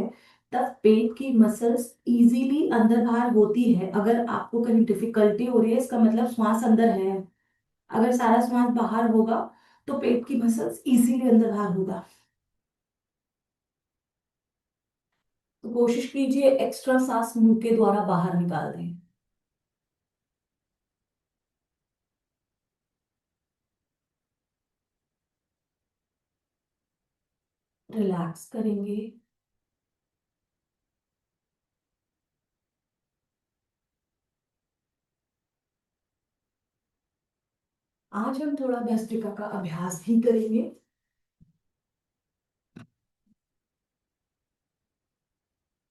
तब पेट की मसल्स इजीली अंदर बाहर होती है। अगर आपको कहीं डिफिकल्टी हो रही है, इसका मतलब श्वास अंदर है। अगर सारा श्वास बाहर होगा तो पेट की मसल्स इजीली अंदर बाहर होगा। तो कोशिश कीजिए एक्स्ट्रा सांस मुंह के द्वारा बाहर निकाल दें। रिलैक्स करेंगे। आज हम थोड़ा भस्त्रिका का अभ्यास भी करेंगे।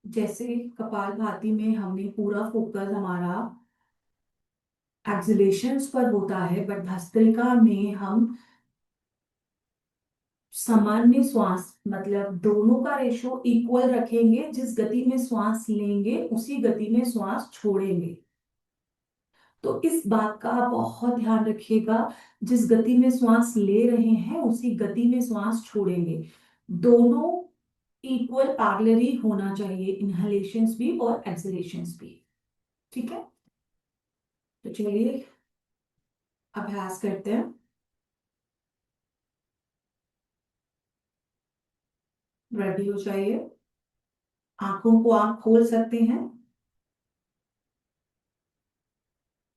जैसे कपालभाति में हमने पूरा फोकस हमारा एक्सलेशंस पर होता है, बट भस्त्रिका में हम सामान्य श्वास मतलब दोनों का रेशो इक्वल रखेंगे। जिस गति में श्वास लेंगे उसी गति में श्वास छोड़ेंगे। तो इस बात का आप बहुत ध्यान रखिएगा, जिस गति में श्वास ले रहे हैं उसी गति में श्वास छोड़ेंगे। दोनों इक्वल पैरेलली होना चाहिए, इनहलेशंस भी और एक्सलेशंस भी। ठीक है, तो चलिए अभ्यास करते हैं। रेडी हो जाइए। आंखों को आप खोल सकते हैं।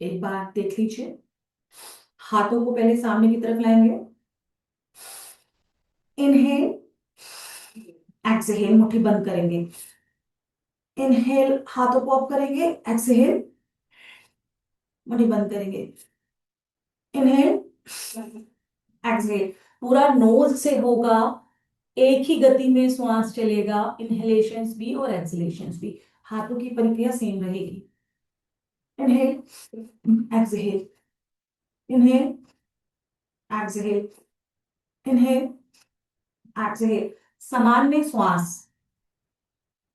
एक बार देख लीजिए। हाथों को पहले सामने की तरफ लाएंगे। इनहेल, एक्सहेल, मुट्ठी बंद करेंगे। इनहेल, हाथों को अप करेंगे। एक्सहेल, मुट्ठी बंद करेंगे। Inhale, exhale. पूरा नोज से होगा, एक ही गति में श्वास चलेगा, इनहेलेशंस भी और एक्सहेलेशंस भी। हाथों की प्रक्रिया सेम रहेगी। Inhale, exhale, inhale, exhale, inhale, exhale. सामान्य श्वास,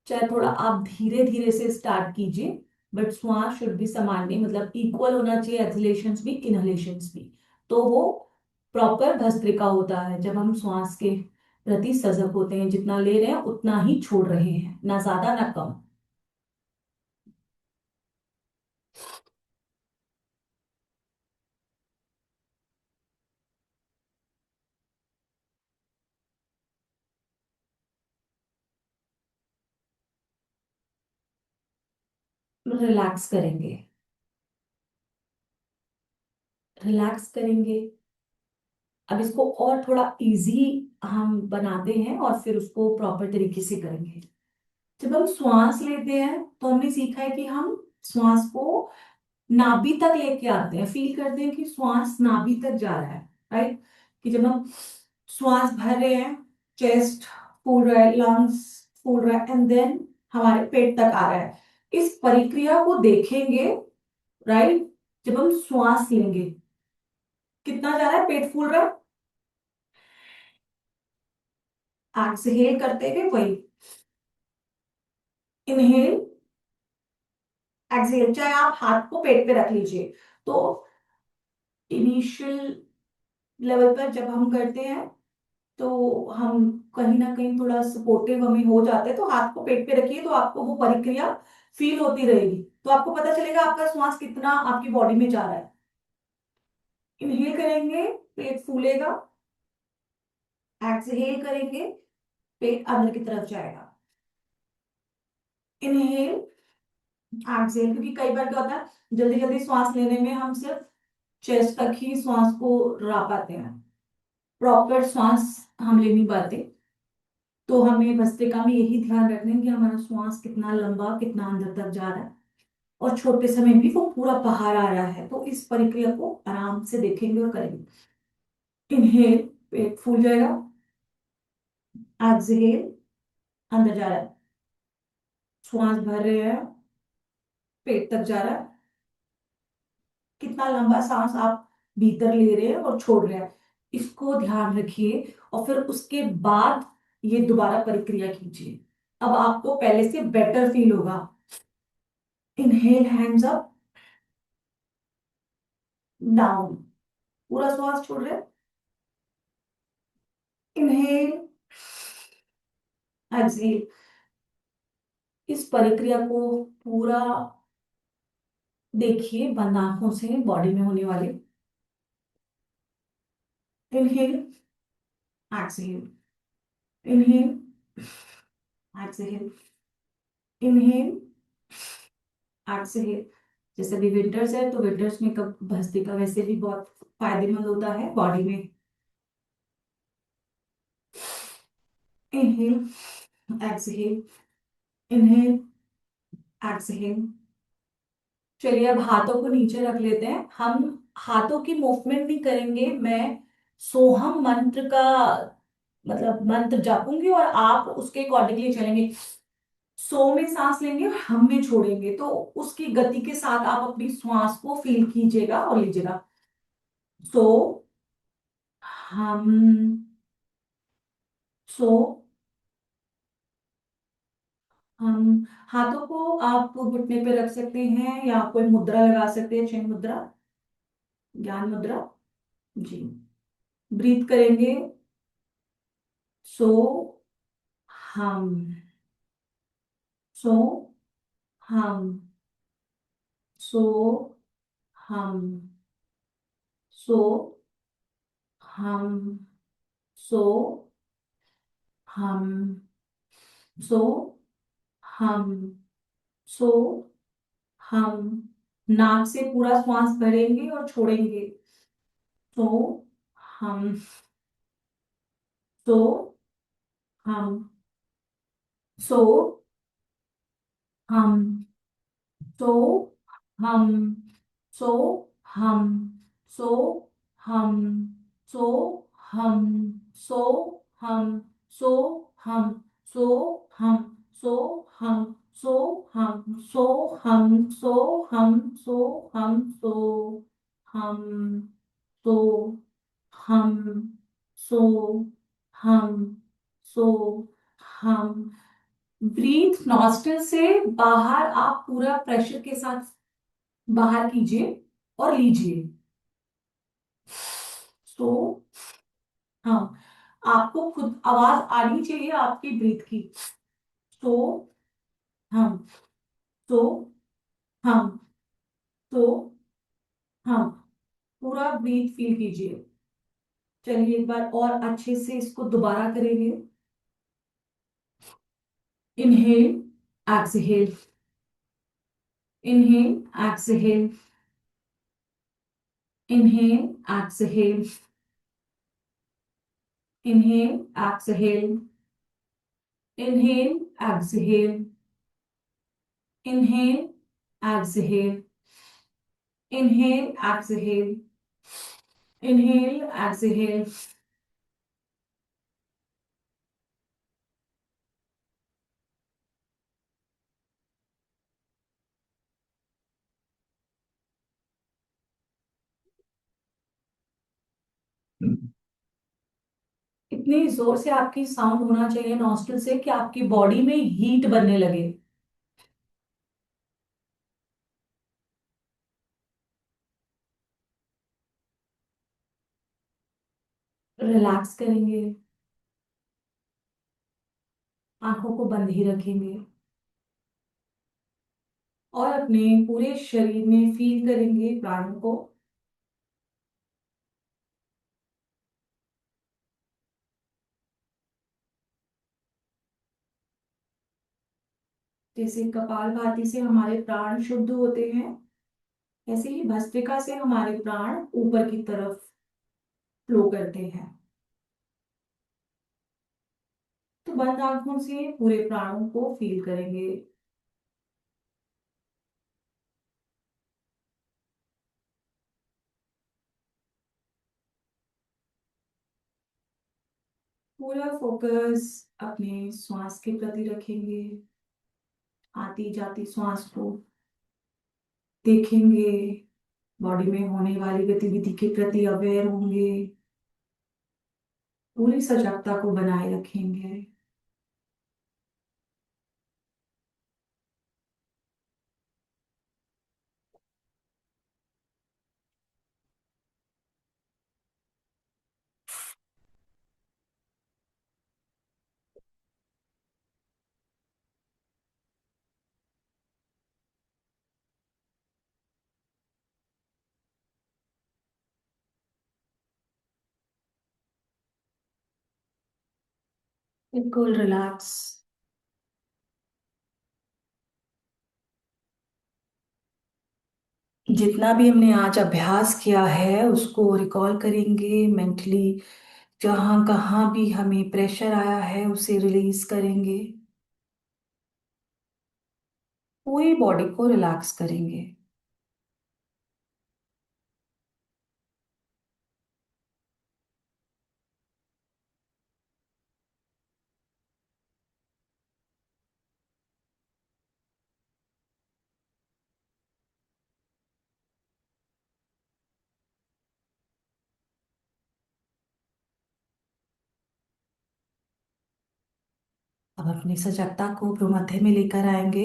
चाहे थोड़ा आप धीरे धीरे से स्टार्ट कीजिए, बट श्वास शुड भी सामान्य मतलब इक्वल होना चाहिए, एक्सहेलेशंस भी इनहेलेशंस भी। तो वो प्रॉपर भस्त्रिका होता है जब हम श्वास के प्रति सजग होते हैं, जितना ले रहे हैं उतना ही छोड़ रहे हैं, ना ज्यादा ना कम। रिलैक्स करेंगे। रिलैक्स करेंगे। अब इसको और थोड़ा इजी हम बनाते हैं और फिर उसको प्रॉपर तरीके से करेंगे। जब हम श्वास लेते हैं तो हमने सीखा है कि हम श्वास को नाभि तक लेके आते हैं, फील करते हैं कि श्वास नाभि तक जा रहा है, राइट। कि जब हम श्वास भर रहे हैं, चेस्ट फूल रहा है, लंग्स फूल रहा है, एंड देन हमारे पेट तक आ रहा है। इस प्रक्रिया को देखेंगे, राइट। जब हम श्वास लेंगे कितना जा रहा है, पेट फूल रहा है, एक्सहेल करते हुए वही, इनहेल एक्सहेल, चाहे आप हाथ को पेट पे रख लीजिए। तो इनिशियल लेवल पर जब हम करते हैं तो हम कहीं ना कहीं थोड़ा सपोर्टिव हमें हो जाते हैं, तो हाथ को पेट पे रखिए तो आपको वो प्रक्रिया फील होती रहेगी, तो आपको पता चलेगा आपका श्वास कितना आपकी बॉडी में जा रहा है। इनहेल करेंगे, पेट फूलेगा, एक्सहेल करेंगे, पेट अंदर की तरफ जाएगा। इनहेल एक्सहेल, क्योंकि कई बार क्या होता है जल्दी जल्दी श्वास लेने में हम सिर्फ चेस्ट तक ही श्वास को ला पाते हैं, प्रॉपर श्वास हम ले नहीं पाते। तो हमें भस्त्रिका में यही ध्यान रखना है कि हमारा श्वास कितना लंबा, कितना अंदर तक जा रहा है, और छोटे समय में वो पूरा बाहर आ रहा है। तो इस प्रक्रिया को आराम से देखेंगे और करेंगे। इनहेल, पेट फूल जाएगा, एक्सहेल, अंदर जा रहा है, श्वास भर रहे हैं, पेट तक जा रहा है, कितना लंबा सांस आप भीतर ले रहे हैं और छोड़ रहे हैं, इसको ध्यान रखिए। और फिर उसके बाद ये दोबारा प्रक्रिया कीजिए। अब आपको पहले से बेटर फील होगा। इनहेल, हैंड्स अप, डाउन, पूरा श्वास छोड़ रहे हैं। इनहेल, एक्सहेल, इस प्रक्रिया को पूरा देखिए बंद आंखों से, बॉडी में होने वाले। Inhale, exhale, inhale, exhale, inhale, exhale. जैसे अभी विंटर्स है तो विंटर्स में कब भस्त्रिका का वैसे भी बहुत फायदेमंद होता है बॉडी में। Inhale, exhale, inhale, exhale. चलिए अब हाथों को नीचे रख लेते हैं। हम हाथों की मूवमेंट नहीं करेंगे, मैं सोहम मंत्र का मतलब मंत्र जापूंगी और आप उसके अकॉर्डिंगली चलेंगे। सो में सांस लेंगे और हम में छोड़ेंगे, तो उसकी गति के साथ आप अपनी श्वास को फील कीजिएगा और लीजिएगा। सो, हम, सो, हम। हाथों को आप घुटने पे रख सकते हैं या कोई मुद्रा लगा सकते हैं, चिन्ह मुद्रा, ज्ञान मुद्रा। जी। ब्रीथ करेंगे। सो, हम, सो, हम, सो, हम, सो, हम, सो, हम, सो, हम, सो, हम। नाक से पूरा श्वास भरेंगे और छोड़ेंगे। सो, हम, सो, हम, सो, हम, सो, हम, सो, हम, सो, हम, सो, हम, सो, हम, सो, हम, सो, हम, सो, हम, सो, हम, सो, हम, सो, हम, सो, हम, सो, हम, सो, हम, सो, हम, सो, हम। ब्रीथ नॉस्ट्रल से बाहर, आप पूरा प्रेशर के साथ बाहर कीजिए और लीजिए। सो, हाँ, आपको खुद आवाज आनी चाहिए आपकी ब्रीथ की। सो, हम, सो, हम, सो, हम। पूरा ब्रीथ फील कीजिए। चलिए एक बार और अच्छे से इसको दोबारा करेंगे। Inhale, exhale, inhale, exhale, inhale, exhale, Inhale, exhale, inhale, exhale, inhale, exhale, inhale, exhale, inhale, exhale. इतनी जोर से आपकी साउंड होना चाहिए नॉस्ट्रल से कि आपकी बॉडी में हीट बनने लगे। रिलैक्स करेंगे, आंखों को बंद ही रखेंगे और अपने पूरे शरीर में फील करेंगे प्राणों को। जैसे कपालभाति से हमारे प्राण शुद्ध होते हैं, ऐसे ही भस्त्रिका से हमारे प्राण ऊपर की तरफ फ्लो करते हैं। तो बंद आंखों से पूरे प्राणों को फील करेंगे। पूरा फोकस अपने श्वास के प्रति रखेंगे, आती जाती श्वास को देखेंगे, बॉडी में होने वाली गतिविधि के प्रति अवेयर होंगे, पूरी सजगता को बनाए रखेंगे। बिल्कुल रिलैक्स। जितना भी हमने आज अभ्यास किया है उसको रिकॉल करेंगे मेंटली। जहाँ कहाँ भी हमें प्रेशर आया है उसे रिलीज करेंगे, पूरी बॉडी को रिलैक्स करेंगे। अब अपनी सजगता को भ्रूमध्य में लेकर आएंगे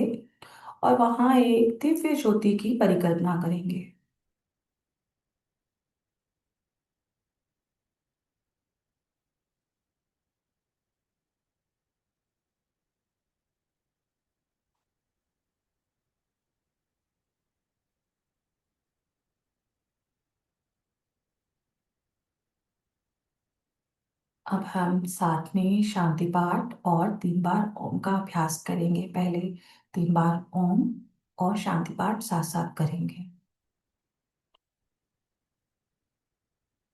और वहां एक दिव्य ज्योति की परिकल्पना करेंगे। अब हम साथ में शांति पाठ और 3 बार ओम का अभ्यास करेंगे। पहले 3 बार ओम और शांति पाठ साथ साथ करेंगे।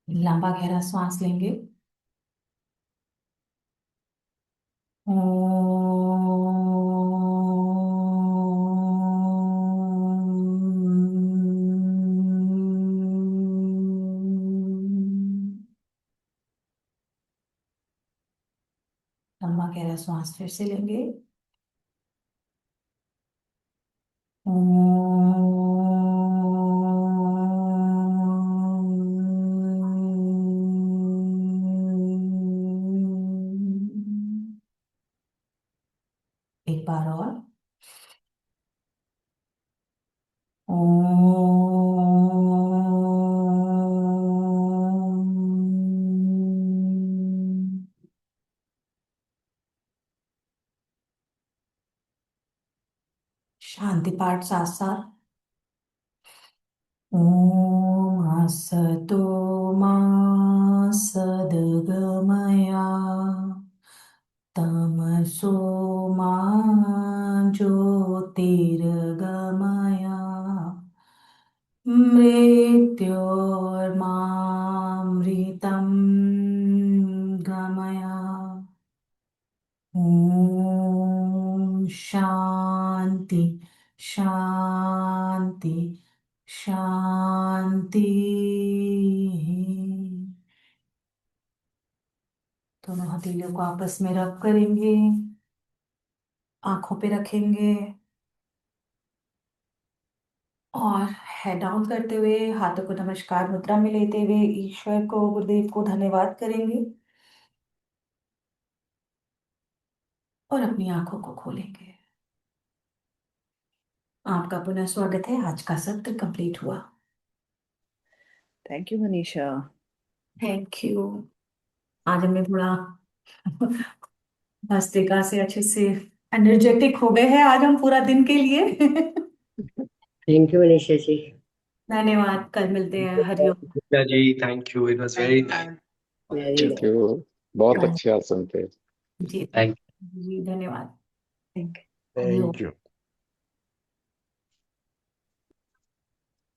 लंबा गहरा सांस लेंगे। लंबा गहरा सांस फिर से लेंगे। एक बार और। शांति पाठ साथ साथ। ओम असतो मा सद्गमया तमसो मा ज्योतिर्गमया मृत्योर्मामृतं शांति शांति शांति। दोनों हथेलियों को आपस में रब करेंगे, आंखों पे रखेंगे और हेड डाउन करते हुए हाथों को नमस्कार मुद्रा में लेते हुए ईश्वर को, गुरुदेव को धन्यवाद करेंगे और अपनी आंखों को खोलेंगे। आपका पुनः स्वागत है। आज का सत्र कंप्लीट हुआ। Thank you Manisha. Thank you. आज हमने थोड़ा भस्त्रिका से अच्छे से एनर्जेटिक हो गए हैं आज हम पूरा दिन के लिए। Thank you Manisha ji. धन्यवाद। कल मिलते हैं। हरिओम। Yeah, जी, thank you. It was very nice. Very thank you. बहुत कल अच्छे आसन थे। जी Thank जी धन्यवाद। थैंक हरिओम। Thank you.